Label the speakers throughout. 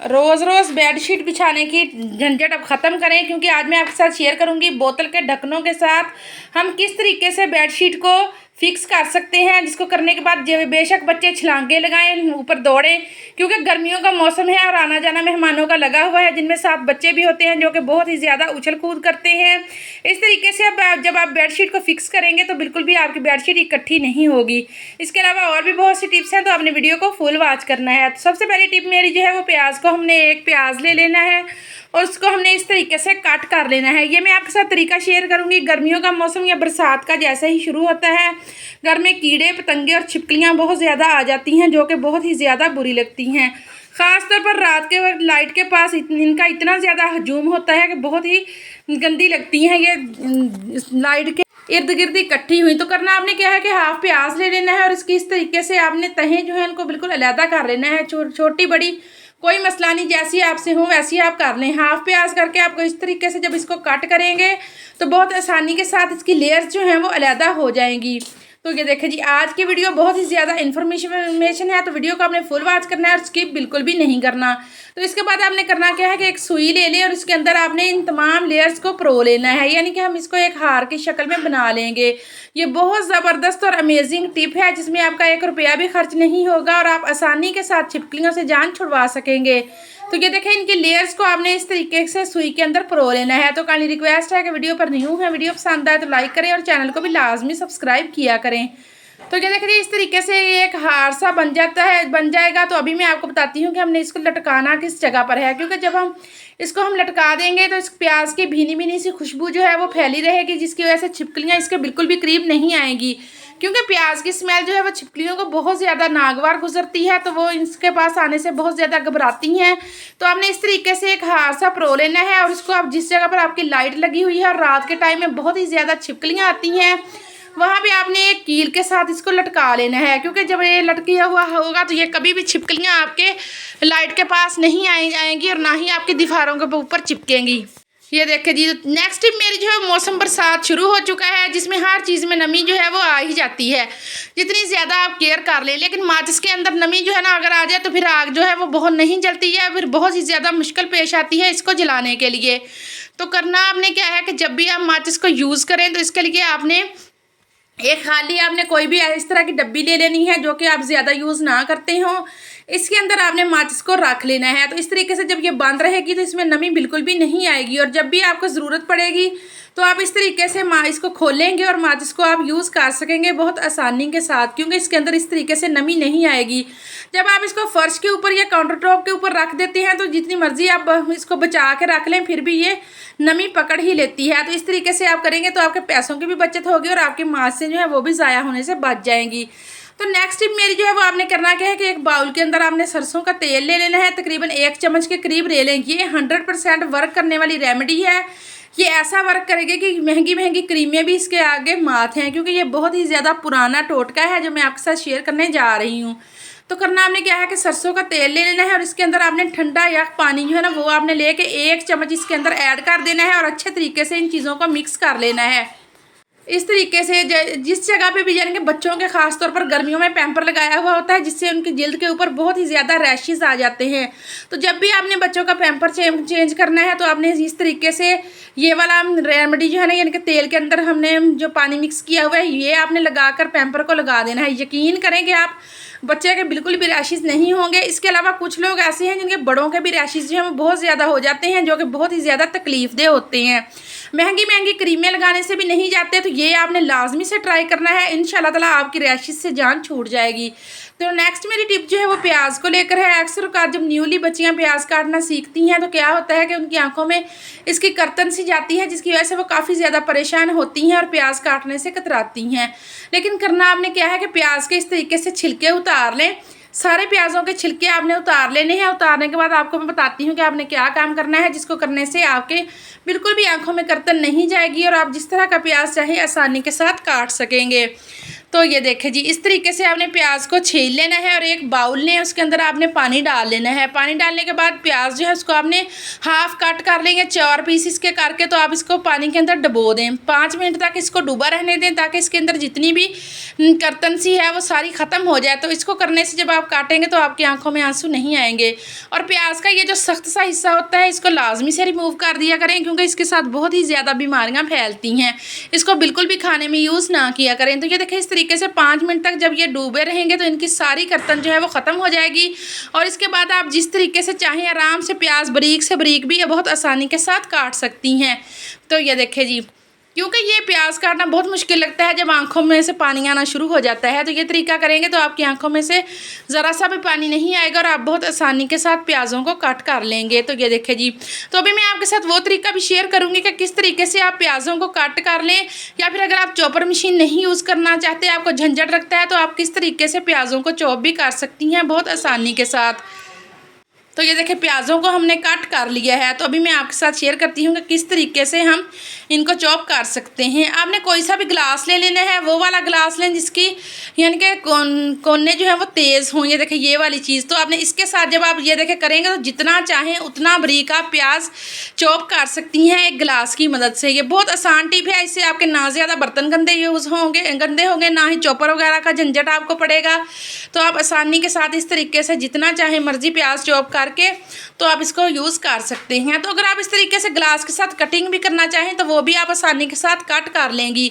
Speaker 1: रोज़ रोज़ bedsheet बिछाने की झंझट अब ख़त्म करें, क्योंकि आज मैं आपके साथ शेयर करूंगी बोतल के ढक्कनों के साथ हम किस तरीके से बेडशीट को फिक्स कर सकते हैं, जिसको करने के बाद बेशक बच्चे छलांगे लगाएं, ऊपर दौड़ें, क्योंकि गर्मियों का मौसम है और आना जाना मेहमानों का लगा हुआ है, जिनमें 7 बच्चे भी होते हैं जो कि बहुत ही ज़्यादा उछल कूद करते हैं। इस तरीके से अब जब आप बेडशीट को फिक्स करेंगे तो बिल्कुल भी आपकी बेडशीट इकट्ठी नहीं होगी। इसके अलावा और भी बहुत सी टिप्स हैं, तो आपने वीडियो को फुल वॉच करना है। तो सबसे पहली टिप मेरी जो है वो प्याज को हमने एक प्याज ले लेना है और उसको हमने इस तरीके से कट कर लेना है। ये मैं आपके साथ तरीका शेयर करूंगी। गर्मियों का मौसम या बरसात का जैसे ही शुरू होता है, घर में कीड़े पतंगे और छिपकलियां बहुत ज़्यादा आ जाती हैं, जो कि बहुत ही ज़्यादा बुरी लगती हैं। ख़ासतौर पर रात के वक्त लाइट के पास इनका इतना ज़्यादा हजूम होता है कि बहुत ही गंदी लगती हैं ये लाइट के इर्द गिर्द इकट्ठी हुई। तो करना आपने क्या है कि हाफ प्याज ले लेना है और इसकी इस तरीके से आपने तहें जो है उनको बिल्कुल अलहदा कर लेना है। छोटी बड़ी कोई मसला नहीं, जैसी आपसे हो वैसी आप कर लें। हाफ प्याज करके आपको इस तरीके से जब इसको कट करेंगे तो बहुत आसानी के साथ इसकी लेयर्स जो हैं वो अलहदा हो जाएंगी। तो ये देखें जी, आज की वीडियो बहुत ही ज़्यादा इन्फॉर्मेशन है, तो वीडियो को आपने फुल वॉच करना है और स्किप बिल्कुल भी नहीं करना। तो इसके बाद आपने करना क्या है कि एक सुई ले लें और इसके अंदर आपने इन तमाम लेयर्स को परो लेना है, यानी कि हम इसको एक हार की शक्ल में बना लेंगे। ये बहुत ज़बरदस्त और अमेजिंग टिप है, जिसमें आपका 1 रुपया भी खर्च नहीं होगा और आप आसानी के साथ छिपकलियों से जान छुड़वा सकेंगे। तो ये देखें, इनके लेयर्स को आपने इस तरीके से सुई के अंदर परो लेना है। तो काइंडली रिक्वेस्ट है कि वीडियो पर न्यू है, वीडियो पसंद आए तो लाइक करें और चैनल को भी लाजमी सब्सक्राइब किया करें। तो क्या देखिए, इस तरीके से ये एक हार सा बन जाएगा। तो अभी मैं आपको बताती हूँ कि हमने इसको लटकाना किस जगह पर है, क्योंकि जब हम इसको लटका देंगे तो इस प्याज की भीनी भीनी सी खुशबू जो है वो फैली रहेगी, जिसकी वजह से छिपकलियाँ इसके बिल्कुल भी करीब नहीं आएंगी, क्योंकि प्याज की स्मेल जो है वो छिपकलियों को बहुत ज़्यादा नागवार गुजरती है, तो वो इसके पास आने से बहुत ज़्यादा घबराती हैं। तो आपने इस तरीके से एक हार सा परो लेना है और उसको आप जिस जगह पर आपकी लाइट लगी हुई है और रात के टाइम में बहुत ही ज़्यादा छिपकलियाँ आती हैं, वहाँ पे आपने एक कील के साथ इसको लटका लेना है, क्योंकि जब ये लटकिया हुआ होगा तो ये कभी भी छिपकलियाँ आपके लाइट के पास नहीं आएंगी और ना ही आपकी दीवारों के ऊपर चिपकेंगी। ये देखिए जी, नेक्स्ट टिप मेरी जो है, मौसम बरसात शुरू हो चुका है, जिसमें हर चीज़ में नमी जो है वो आ ही जाती है, जितनी ज़्यादा आप केयर कर लें। लेकिन माचिस के अंदर नमी जो है ना अगर आ जाए तो फिर आग जो है वो बहुत नहीं जलती है, फिर बहुत ही ज़्यादा मुश्किल पेश आती है इसको जलाने के लिए। तो करना आपने क्या है कि जब भी आप माचिस को यूज़ करें तो इसके लिए आपने आपने कोई भी इस तरह की डब्बी ले लेनी है जो कि आप ज़्यादा यूज़ ना करते हो। इसके अंदर आपने माचिस को रख लेना है। तो इस तरीके से जब ये बंद रहेगी तो इसमें नमी बिल्कुल भी नहीं आएगी, और जब भी आपको ज़रूरत पड़ेगी तो आप इस तरीके से इसको खोलेंगे और माचिस को आप यूज़ कर सकेंगे बहुत आसानी के साथ, क्योंकि इसके अंदर इस तरीके से नमी नहीं आएगी। जब आप इसको फर्श के ऊपर या काउंटर टॉप के ऊपर रख देते हैं तो जितनी मर्जी आप इसको बचा के रख लें फिर भी ये नमी पकड़ ही लेती है। तो इस तरीके से आप करेंगे तो आपके पैसों की भी बचत होगी और आपकी माचिसें जो है वो भी ज़ाया होने से बच जाएंगी। तो नेक्स्ट टिप मेरी जो है वो आपने करना क्या है कि एक बाउल के अंदर आपने सरसों का तेल ले लेना है, तकरीबन 1 चम्मच के करीब ले लें। ये 100% वर्क करने वाली रेमेडी है। ये ऐसा वर्क करेगी कि महंगी महंगी क्रीमें भी इसके आगे मात हैं, क्योंकि ये बहुत ही ज़्यादा पुराना टोटका है जो मैं आपके साथ शेयर करने जा रही हूँ। तो करना आपने क्या है कि सरसों का तेल ले लेना है और इसके अंदर आपने ठंडा या पानी जो है ना वो आपने लेके 1 चम्मच इसके अंदर ऐड कर देना है और अच्छे तरीके से इन चीज़ों को मिक्स कर लेना है। इस तरीके से जिस जगह पे भी यानी कि बच्चों के खास तौर पर गर्मियों में पैम्पर लगाया हुआ होता है, जिससे उनकी जिल्द के ऊपर बहुत ही ज़्यादा रैशेस आ जाते हैं। तो जब भी आपने बच्चों का पैम्पर चेंज करना है तो आपने इस तरीके से ये वाला रेमेडी जो है ना, यानी कि तेल के अंदर हमने जो पानी मिक्स किया हुआ है ये आपने लगाकर पैम्पर को लगा देना है। यकीन करेंगे आप, बच्चे के बिल्कुल भी रैशेस नहीं होंगे। इसके अलावा कुछ लोग ऐसे हैं जिनके बड़ों के भी रैशेस जो हैं वो बहुत ज़्यादा हो जाते हैं, जो कि बहुत ही ज़्यादा तकलीफदेह होते हैं। महंगी महंगी क्रीमें लगाने से भी नहीं जाते, तो ये आपने लाजमी से ट्राई करना है। इंशाल्लाह ताला आपकी रैशेस से जान छूट जाएगी। तो नेक्स्ट मेरी टिप जो है वो प्याज को लेकर है। अक्सर औक़ात जब न्यूली बच्चियाँ प्याज काटना सीखती हैं तो क्या होता है कि उनकी आंखों में इसकी करतन सी जाती है, जिसकी वजह से वो काफ़ी ज़्यादा परेशान होती हैं और प्याज काटने से कतराती हैं। लेकिन करना आपने क्या है कि प्याज के इस तरीके से छिलके उतार लें। सारे प्याज़ों के छिलके आपने उतार लेने हैं। उतारने के बाद आपको मैं बताती हूँ कि आपने क्या काम करना है, जिसको करने से आपके बिल्कुल भी आंखों में करतन नहीं जाएगी और आप जिस तरह का प्याज चाहे आसानी के साथ काट सकेंगे। तो ये देखें जी, इस तरीके से आपने प्याज को छील लेना है और एक बाउल लें, उसके अंदर आपने पानी डाल लेना है। पानी डालने के बाद प्याज जो है उसको आपने हाफ कट कर लेंगे 4 पीस के करके। तो आप इसको पानी के अंदर डुबो दें, 5 मिनट तक इसको डूबा रहने दें, ताकि इसके अंदर जितनी भी कर्तन सी है वो सारी ख़त्म हो जाए। तो इसको करने से जब आप काटेंगे तो आपकी आंखों में आंसू नहीं आएंगे। और प्याज का ये जो सख्त सा हिस्सा होता है इसको लाजमी से रिमूव कर दिया करें, क्योंकि इसके साथ बहुत ही ज़्यादा बीमारियां फैलती हैं। इसको बिल्कुल भी खाने में यूज़ ना किया करें। तो ये देखिए इस तरीके से 5 मिनट तक जब ये डूबे रहेंगे तो इनकी सारी कर्तन जो है वो ख़त्म हो जाएगी। और इसके बाद आप जिस तरीके से चाहें आराम से प्याज बारीक से बारीक भी बहुत आसानी के साथ काट सकती हैं। तो ये देखिए जी, क्योंकि ये प्याज काटना बहुत मुश्किल लगता है जब आंखों में से पानी आना शुरू हो जाता है। तो ये तरीका करेंगे तो आपकी आंखों में से ज़रा सा भी पानी नहीं आएगा और आप बहुत आसानी के साथ प्याज़ों को कट कर लेंगे। तो ये देखिए जी, तो अभी मैं आपके साथ वो तरीका भी शेयर करूँगी कि किस तरीके से आप प्याज़ों को कट कर लें, या फिर अगर आप चॉपर मशीन नहीं यूज़ करना चाहते, आपको झंझट लगता है, तो आप किस तरीके से प्याज़ों को चॉप भी कर सकती हैं बहुत आसानी के साथ। तो ये देखिए प्याज़ों को हमने कट कर लिया है। तो अभी मैं आपके साथ शेयर करती हूँ कि किस तरीके से हम इनको चॉप कर सकते हैं। आपने कोई सा भी गिलास ले लेना है, वो वाला गिलास लें जिसकी यानी कि कोने जो है वो तेज़ हों। ये देखिए ये वाली चीज़, तो आपने इसके साथ जब आप ये देखिए करेंगे तो जितना चाहें उतना बारीक आप प्याज चॉप कर सकती हैं एक गिलास की मदद से। ये बहुत आसान टिप है, इससे आपके ना ज़्यादा बर्तन गंदे होंगे, ना ही चॉपर वगैरह का झंझट आपको पड़ेगा। तो आप आसानी के साथ इस तरीके से जितना चाहे मर्जी प्याज चॉप करके तो आप इसको यूज़ कर सकते हैं। तो अगर आप इस तरीके से ग्लास के साथ कटिंग भी करना चाहें तो वो भी आप आसानी के साथ कट कर लेंगी।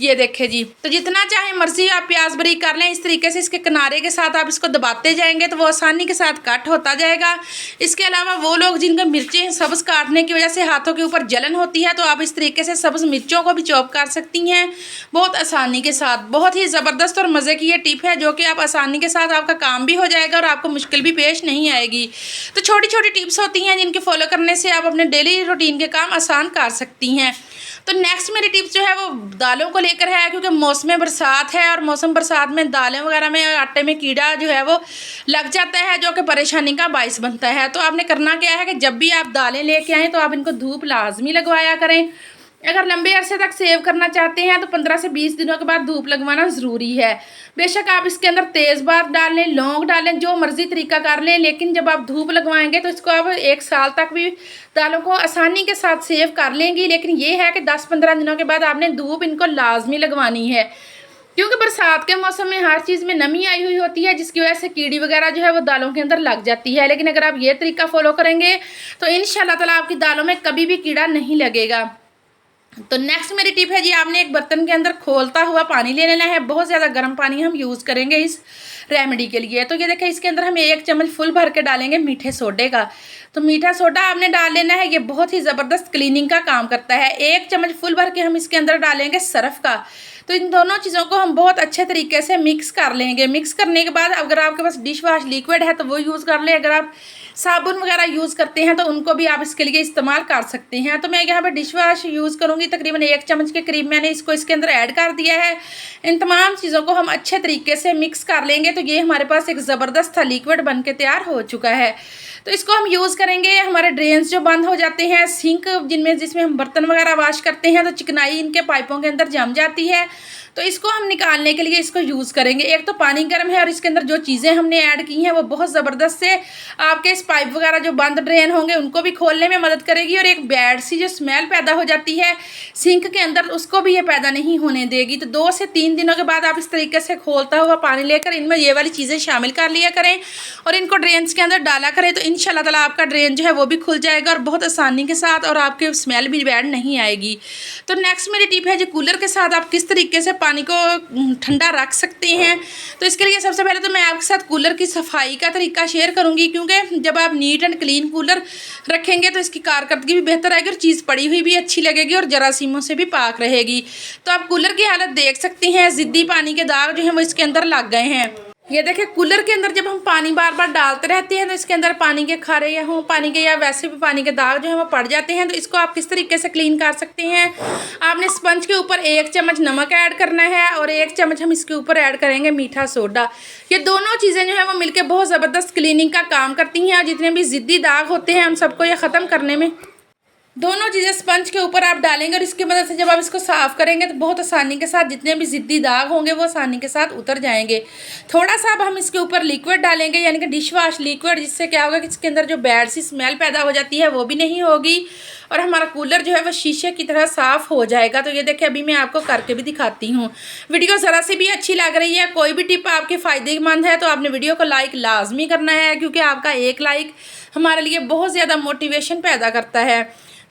Speaker 1: ये देखें जी, तो जितना चाहे मर्जी आप प्याज बारीक कर लें। इस तरीके से इसके किनारे के साथ आप इसको दबाते जाएंगे तो वो आसानी के साथ कट होता जाएगा। इसके अलावा वो लोग जिनका मिर्चें सब्ज़ काटने की वजह से हाथों के ऊपर जलन होती है, तो आप इस तरीके से सब्ज़ मिर्चों को भी चॉप कर सकती हैं बहुत आसानी के साथ। बहुत ही ज़बरदस्त और मज़े की ये टिप है जो कि आप आसानी के साथ आपका काम भी हो जाएगा और आपको मुश्किल भी पेश नहीं आएगी। तो छोटी छोटी टिप्स होती हैं जिनके फॉलो करने से आप अपने डेली रूटीन के काम आसान कर सकती हैं। तो नेक्स्ट मेरी टिप्स जो है वो दालों को लेकर है, क्योंकि मौसम बरसात है और मौसम बरसात में दालें वगैरह में आटे में कीड़ा जो है वो लग जाता है जो कि परेशानी का बायस बनता है। तो आपने करना क्या है कि जब भी आप दालें लेके आएँ तो आप इनको धूप लाजमी लगवाया करें। अगर लंबे अरसे तक सेव करना चाहते हैं तो 15 से 20 दिनों के बाद धूप लगवाना ज़रूरी है। बेशक आप इसके अंदर तेज़पात डाल लें, लौंग डालें, जो मर्ज़ी तरीका कर लें, लेकिन जब आप धूप लगवाएंगे तो इसको आप 1 साल तक भी दालों को आसानी के साथ सेव कर लेंगी। लेकिन ये है कि 10-15 दिनों के बाद आपने धूप इनको लाजमी लगवानी है, क्योंकि बरसात के मौसम में हर चीज़ में नमी आई हुई होती है जिसकी वजह से कीड़ी वगैरह जो है वो दालों के अंदर लग जाती है। लेकिन अगर आप ये तरीका फॉलो करेंगे तो इंशाल्लाह ताला आपकी दालों में कभी भी कीड़ा नहीं लगेगा। तो नेक्स्ट मेरी टिप है जी, आपने एक बर्तन के अंदर खोलता हुआ पानी ले लेना है। बहुत ज़्यादा गर्म पानी हम यूज़ करेंगे इस रेमेडी के लिए। तो ये देखें इसके अंदर हम 1 चम्मच फुल भर के डालेंगे मीठे सोडे का। तो मीठा सोडा आपने डाल लेना है, ये बहुत ही ज़बरदस्त क्लीनिंग का काम करता है। 1 चम्मच फुल भर के हम इसके अंदर डालेंगे सरफ का। तो इन दोनों चीज़ों को हम बहुत अच्छे तरीके से मिक्स कर लेंगे। मिक्स करने के बाद अगर आपके पास डिश वॉश लिक्विड है तो वो यूज़ कर लें। अगर आप साबुन वगैरह यूज़ करते हैं तो उनको भी आप इसके लिए इस्तेमाल कर सकते हैं। तो मैं यहाँ पे डिश वॉश यूज़ करूँगी, तकरीबन 1 चम्मच के करीब मैंने इसको इसके अंदर ऐड कर दिया है। इन तमाम चीज़ों को हम अच्छे तरीके से मिक्स कर लेंगे तो ये हमारे पास एक ज़बरदस्त सा लिक्विड बन के तैयार हो चुका है। तो इसको हम यूज़ करेंगे। हमारे ड्रेन्स जो बंद हो जाते हैं, सिंक जिसमें हम बर्तन वगैरह वॉश करते हैं, तो चिकनाई इनके पाइपों के अंदर जम जाती है, तो इसको हम निकालने के लिए इसको यूज़ करेंगे। एक तो पानी गर्म है और इसके अंदर जो चीज़ें हमने ऐड की हैं वो बहुत ज़बरदस्त से आपके इस पाइप वगैरह जो बंद ड्रेन होंगे उनको भी खोलने में मदद करेगी, और एक बैड सी जो स्मेल पैदा हो जाती है सिंक के अंदर उसको भी ये पैदा नहीं होने देगी। तो 2 से 3 दिनों के बाद आप इस तरीके से खोलता हुआ पानी लेकर इनमें ये वाली चीज़ें शामिल कर लिया करें और इनको ड्रेन्स के अंदर डाला करें। तो इंशाल्लाह ताला आपका ड्रेन जो है वो भी खुल जाएगा और बहुत आसानी के साथ, और आपके स्मेल भी बैड नहीं आएगी। तो नेक्स्ट मेरी टिप है जो कूलर के साथ आप किस तरीके से पानी को ठंडा रख सकते हैं। तो इसके लिए सबसे पहले तो मैं आपके साथ कूलर की सफाई का तरीका शेयर करूंगी, क्योंकि जब आप नीट एंड क्लीन कूलर रखेंगे तो इसकी कारकर्दगी भी बेहतर आएगी और चीज़ पड़ी हुई भी अच्छी लगेगी और जरासीमों से भी पाक रहेगी। तो आप कूलर की हालत देख सकती हैं, ज़िद्दी पानी के दाग जो हैं वो इसके अंदर लग गए हैं। ये देखिए कूलर के अंदर जब हम पानी बार बार डालते रहते हैं तो इसके अंदर पानी के खारे या हों पानी के या वैसे भी पानी के दाग जो है वो पड़ जाते हैं। तो इसको आप किस तरीके से क्लीन कर सकते हैं, आपने स्पंज के ऊपर 1 चम्मच नमक ऐड करना है और 1 चम्मच हम इसके ऊपर ऐड करेंगे मीठा सोडा। ये दोनों चीज़ें जो है वो मिलकर बहुत ज़बरदस्त क्लीनिंग का काम करती हैं और जितने भी ज़िद्दी दाग होते हैं उन सबको ये ख़त्म करने में दोनों चीज़ें स्पंज के ऊपर आप डालेंगे और इसकी मदद से जब आप इसको साफ़ करेंगे तो बहुत आसानी के साथ जितने भी ज़िद्दी दाग होंगे वो आसानी के साथ उतर जाएंगे। थोड़ा सा अब हम इसके ऊपर लिक्विड डालेंगे, यानी कि डिश वाश लिक्विड, जिससे क्या होगा कि इसके अंदर जो बैड सी स्मेल पैदा हो जाती है वो भी नहीं होगी और हमारा कूलर जो है वो शीशे की तरह साफ़ हो जाएगा। तो ये देखिए अभी मैं आपको करके भी दिखाती हूँ। वीडियो ज़रा सी भी अच्छी लग रही है, कोई भी टिप आपके फ़ायदेमंद है तो आपने वीडियो को लाइक लाजमी करना है, क्योंकि आपका एक लाइक हमारे लिए बहुत ज़्यादा मोटिवेशन पैदा करता है।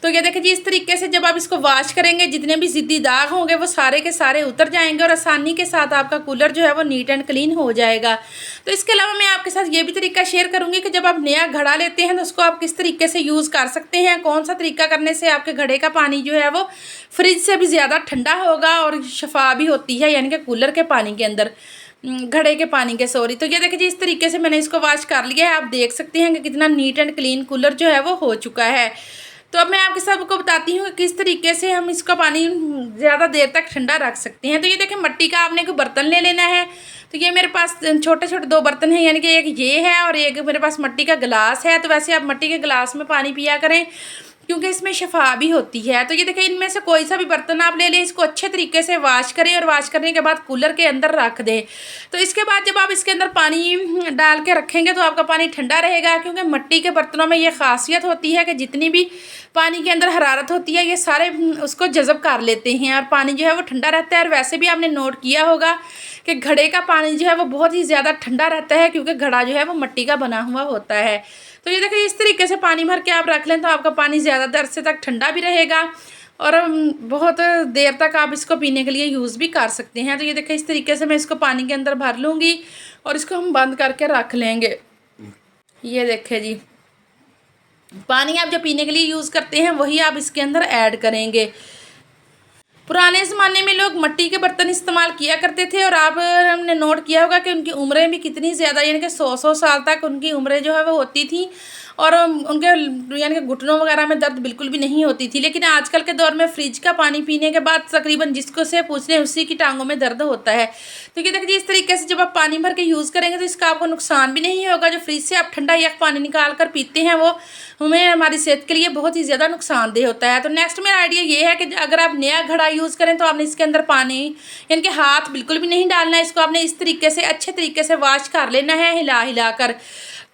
Speaker 1: तो ये देखिए जी, इस तरीके से जब आप इसको वॉश करेंगे जितने भी ज़िद्दी दाग होंगे वो सारे के सारे उतर जाएंगे और आसानी के साथ आपका कूलर जो है वो नीट एंड क्लीन हो जाएगा। तो इसके अलावा मैं आपके साथ ये भी तरीका शेयर करूंगी कि जब आप नया घड़ा लेते हैं तो उसको आप किस तरीके से यूज़ कर सकते हैं, कौन सा तरीका करने से आपके घड़े का पानी जो है वो फ्रिज से भी ज़्यादा ठंडा होगा और शफा भी होती है, यानी कि कूलर के पानी के अंदर, घड़े के पानी के, सॉरी। तो ये देखिए जी, इस तरीके से मैंने इसको वॉश कर लिया है। आप देख सकते हैं कि कितना नीट एंड क्लीन कूलर जो है वो हो चुका है। तो अब मैं आपके सबको बताती हूँ कि किस तरीके से हम इसका पानी ज़्यादा देर तक ठंडा रख सकते हैं। तो ये देखें, मिट्टी का आपने कोई बर्तन ले लेना है। तो ये मेरे पास छोटे छोटे दो बर्तन हैं, यानी कि एक ये है और एक मेरे पास मिट्टी का गिलास है। तो वैसे आप मिट्टी के गिलास में पानी पिया करें क्योंकि इसमें शफा भी होती है। तो ये देखिए, इनमें से कोई सा भी बर्तन आप ले लें, इसको अच्छे तरीके से वॉश करें और वॉश करने के बाद कूलर के अंदर रख दें। तो इसके बाद जब आप इसके अंदर पानी डाल के रखेंगे तो आपका पानी ठंडा रहेगा, क्योंकि मिट्टी के बर्तनों में ये खासियत होती है कि जितनी भी पानी के अंदर हरारत होती है ये सारे उसको जज़ब कर लेते हैं और पानी जो है वो ठंडा रहता है। और वैसे भी आपने नोट किया होगा कि घड़े का पानी जो है वो बहुत ही ज़्यादा ठंडा रहता है, क्योंकि घड़ा जो है वो मिट्टी का बना हुआ होता है। तो ये देखिए, इस तरीके से पानी भर के आप रख लें तो आपका पानी ज़्यादा देर से तक ठंडा भी रहेगा और बहुत देर तक आप इसको पीने के लिए यूज़ भी कर सकते हैं। तो ये देखिए, इस तरीके से मैं इसको पानी के अंदर भर लूँगी और इसको हम बंद करके रख लेंगे। ये देखिए जी, पानी आप जो पीने के लिए यूज़ करते हैं वही आप इसके अंदर ऐड करेंगे। पुराने ज़माने में लोग मिट्टी के बर्तन इस्तेमाल किया करते थे और आप हमने नोट किया होगा कि उनकी उम्रें भी कितनी ज़्यादा, यानी कि 100 साल तक उनकी उम्रें जो है वो होती थी और उनके यानी कि घुटनों वगैरह में दर्द बिल्कुल भी नहीं होती थी। लेकिन आजकल के दौर में फ्रिज का पानी पीने के बाद तकरीबन जिसको से पूछ लें उसी की टांगों में दर्द होता है। तो ये देखिए, इस तरीके से जब आप पानी भर के यूज़ करेंगे तो इसका आपको नुकसान भी नहीं होगा। जो फ्रिज से आप ठंडा यख पानी निकाल कर पीते हैं वो हमें हमारी सेहत के लिए बहुत ही ज़्यादा नुकसानदेह होता है। तो नेक्स्ट मेरा आइडिया ये है कि अगर आप नया घड़ा यूज़ करें तो आपने इसके अंदर पानी यानी कि हाथ बिल्कुल भी नहीं डालना है। इसको आपने इस तरीके से अच्छे तरीके से वॉश कर लेना है हिला हिला कर।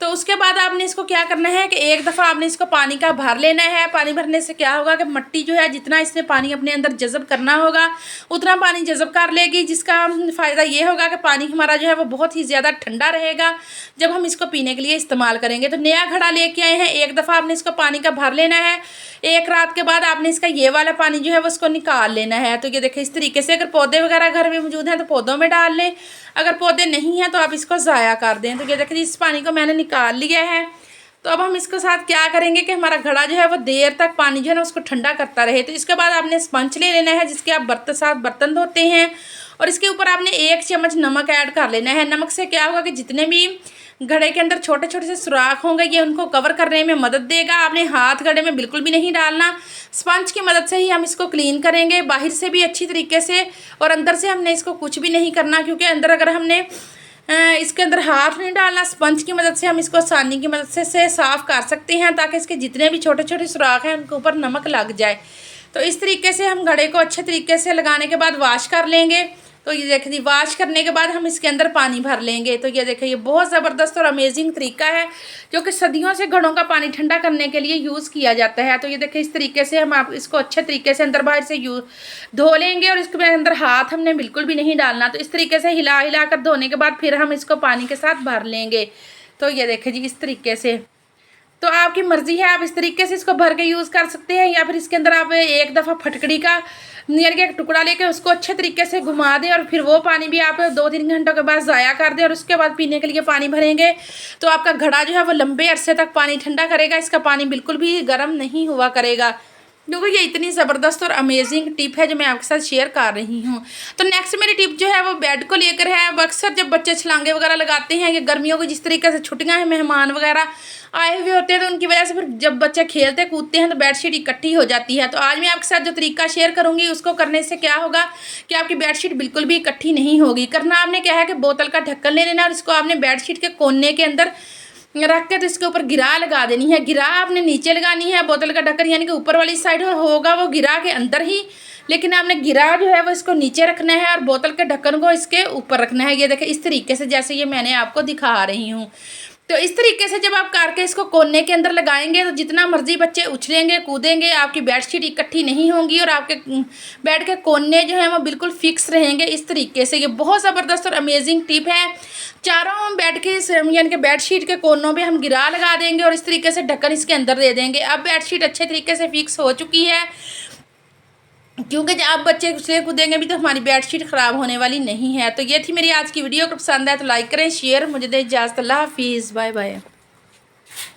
Speaker 1: तो उसके बाद आपने इसको क्या करना है कि एक दफ़ा आपने इसको पानी का भर लेना है। पानी भरने से क्या होगा कि मिट्टी जो है जितना इसने पानी अपने अंदर जज़ब करना होगा उतना पानी जज़ब कर लेगी, जिसका फ़ायदा ये होगा कि पानी हमारा जो है वो बहुत ही ज़्यादा ठंडा रहेगा जब हम इसको पीने के लिए इस्तेमाल करेंगे। तो नया घड़ा लेके आए हैं, एक दफ़ा आपने इसको पानी का भर लेना है। एक रात के बाद आपने इसका ये वाला पानी जो है वो उसको निकाल लेना है। तो ये देखिए, इस तरीके से अगर पौधे वगैरह घर में मौजूद हैं तो पौधों में डाल लें, अगर पौधे नहीं हैं तो आप इसको ज़ाया कर दें। तो ये देखिए, इस पानी को मैंने निकाल लिया है। तो अब हम इसके साथ क्या करेंगे कि हमारा घड़ा जो है वो देर तक पानी जो है ना उसको ठंडा करता रहे। तो इसके बाद आपने स्पंज ले लेना है जिसके आप बर्तन धोते हैं और इसके ऊपर आपने 1 चम्मच नमक ऐड कर लेना है। नमक से क्या होगा कि जितने भी घड़े के अंदर छोटे छोटे से सुराख होंगे ये उनको कवर करने में मदद देगा। आपने हाथ घड़े में बिल्कुल भी नहीं डालना, स्पंज की मदद से ही हम इसको क्लीन करेंगे, बाहर से भी अच्छी तरीके से और अंदर से हमने इसको कुछ भी नहीं करना, क्योंकि अंदर अगर हमने इसके अंदर हाथ नहीं डालना, स्पंज की मदद से हम इसको आसानी की मदद से साफ़ कर सकते हैं ताकि इसके जितने भी छोटे छोटे सुराख हैं उनके ऊपर नमक लग जाए। तो इस तरीके से हम घड़े को अच्छे तरीके से लगाने के बाद वॉश कर लेंगे। तो ये देखिए, वॉश करने के बाद हम इसके अंदर पानी भर लेंगे। तो ये देखिए, ये बहुत ज़बरदस्त और अमेजिंग तरीका है जो कि सदियों से घड़ों का पानी ठंडा करने के लिए यूज़ किया जाता है। तो ये देखिए, इस तरीके से हम आप इसको अच्छे तरीके से अंदर बाहर से धो लेंगे और इसके अंदर हाथ हमने बिल्कुल भी नहीं डालना। तो इस तरीके से हिला हिला कर धोने के बाद फिर हम इसको पानी के साथ भर लेंगे। तो ये देखिए जी, इस तरीके से तो आपकी मर्ज़ी है, आप इस तरीके से इसको भर के यूज़ कर सकते हैं या फिर इसके अंदर आप एक दफ़ा फटकड़ी का यानी कि एक टुकड़ा लेके उसको अच्छे तरीके से घुमा दें और फिर वो पानी भी आप 2-3 घंटों के बाद ज़ाया कर दें और उसके बाद पीने के लिए पानी भरेंगे तो आपका घड़ा जो है वो लंबे अरसे तक पानी ठंडा करेगा। इसका पानी बिल्कुल भी गर्म नहीं हुआ करेगा, क्योंकि ये इतनी ज़बरदस्त और अमेजिंग टिप है जो मैं आपके साथ शेयर कर रही हूँ। तो नेक्स्ट मेरी टिप जो है वो बेड को लेकर है। अक्सर जब बच्चे छलांगे वगैरह लगाते हैं या गर्मियों की जिस तरीके से छुट्टियाँ हैं, मेहमान वगैरह आए हुए होते हैं तो उनकी वजह से फिर जब बच्चे खेलते कूदते हैं तो बेडशीट इकट्ठी हो जाती है। तो आज मैं आपके साथ जो तरीका शेयर करूँगी उसको करने से क्या होगा कि आपकी बेडशीट बिल्कुल भी इकट्ठी नहीं होगी। करना आपने क्या है कि बोतल का ढक्कन ले लेना और इसको आपने बेडशीट के कोने के अंदर रख के तो इसके ऊपर गिरा लगा देनी है। गिरा आपने नीचे लगानी है, बोतल का ढक्कन यानी कि ऊपर वाली साइड होगा वो गिरा के अंदर ही, लेकिन आपने गिरा जो है वो इसको नीचे रखना है और बोतल के ढक्कन को इसके ऊपर रखना है। ये देखें इस तरीके से, जैसे ये मैंने आपको दिखा रही हूँ। तो इस तरीके से जब आप करके इसको कोने के अंदर लगाएंगे तो जितना मर्जी बच्चे उछलेंगे कूदेंगे, आपकी बेडशीट इकट्ठी नहीं होंगी और आपके बेड के कोने जो हैं वो बिल्कुल फिक्स रहेंगे। इस तरीके से ये बहुत ज़बरदस्त और अमेजिंग टिप है। चारों बेड के यानी कि बेडशीट के कोनों में हम गिरा लगा देंगे और इस तरीके से ढक्कन इसके अंदर दे देंगे। अब बेडशीट अच्छे तरीके से फिक्स हो चुकी है, क्योंकि जब आप बच्चे उछले कूदेंगे भी तो हमारी बेडशीट ख़राब होने वाली नहीं है। तो ये थी मेरी आज की वीडियो। अगर पसंद आए तो लाइक करें, शेयर। मुझे दे इजाज़त। अल्लाह हाफिज़, बाय बाय।